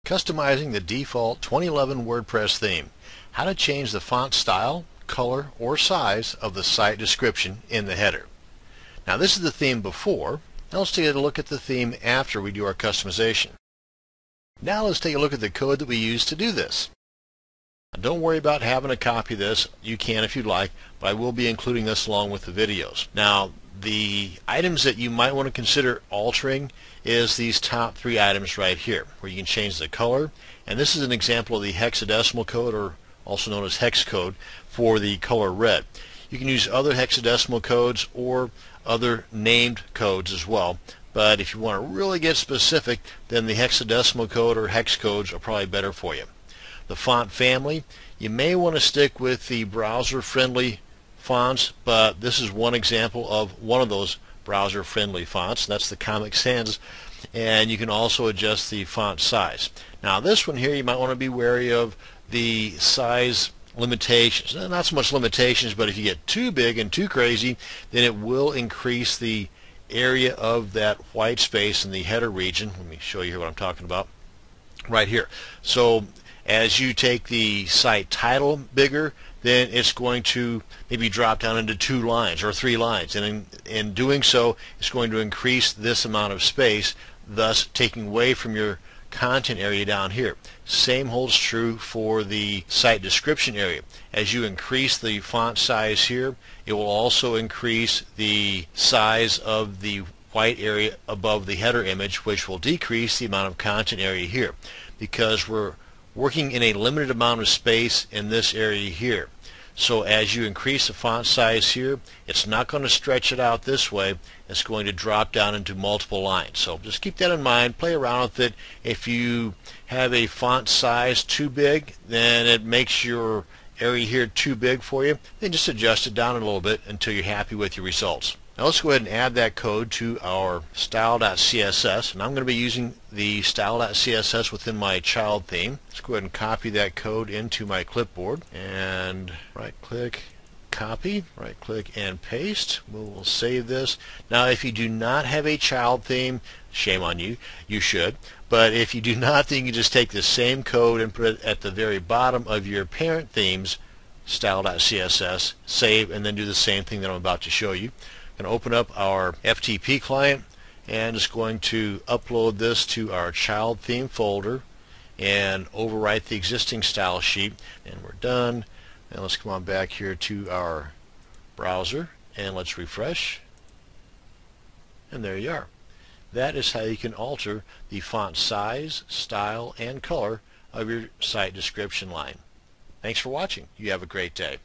Customizing the default 2011 WordPress theme. How to change the font style, color, or size of the site description in the header. Now this is the theme before. Now let's take a look at the theme after we do our customization. Now let's take a look at the code that we use to do this. Now, don't worry about having a copy of this. You can if you'd like, but I will be including this along with the videos. Now the items that you might want to consider altering is these top three items right here, where you can change the color, and this is an example of the hexadecimal code, or also known as hex code, for the color red. You can use other hexadecimal codes or other named codes as well, but if you want to really get specific, then the hexadecimal code or hex codes are probably better for you. The font family, you may want to stick with the browser friendly fonts, but this is one example of one of those browser friendly fonts. That's the Comic Sans, and you can also adjust the font size. Now this one here, you might want to be wary of the size limitations. Not so much limitations, but if you get too big and too crazy, then it will increase the area of that white space in the header region. Let me show you here what I'm talking about right here. So as you take the site title bigger, then it's going to maybe drop down into 2 lines or 3 lines, and in doing so it's going to increase this amount of space, thus taking away from your content area down here. Same holds true for the site description area. As you increase the font size here, it will also increase the size of the white area above the header image, which will decrease the amount of content area here, because we're working in a limited amount of space in this area here. So as you increase the font size here, it's not going to stretch it out this way. It's going to drop down into multiple lines. So just keep that in mind. Play around with it. If you have a font size too big, then it makes your area here too big for you, then just adjust it down a little bit until you're happy with your results. Now let's go ahead and add that code to our style.css, and I'm going to be using the style.css within my child theme. Let's go ahead and copy that code into my clipboard, and right click, copy, right click and paste. We'll save this. Now if you do not have a child theme, shame on you, you should, but if you do not, then you can just take the same code and put it at the very bottom of your parent theme's style.css, save, and then do the same thing that I'm about to show you. I'm going to open up our FTP client and just going to upload this to our child theme folder and overwrite the existing style sheet, and we're done. And let's come on back here to our browser and let's refresh, and there you are. That is how you can alter the font size, style, and color of your site description line. Thanks for watching. You have a great day.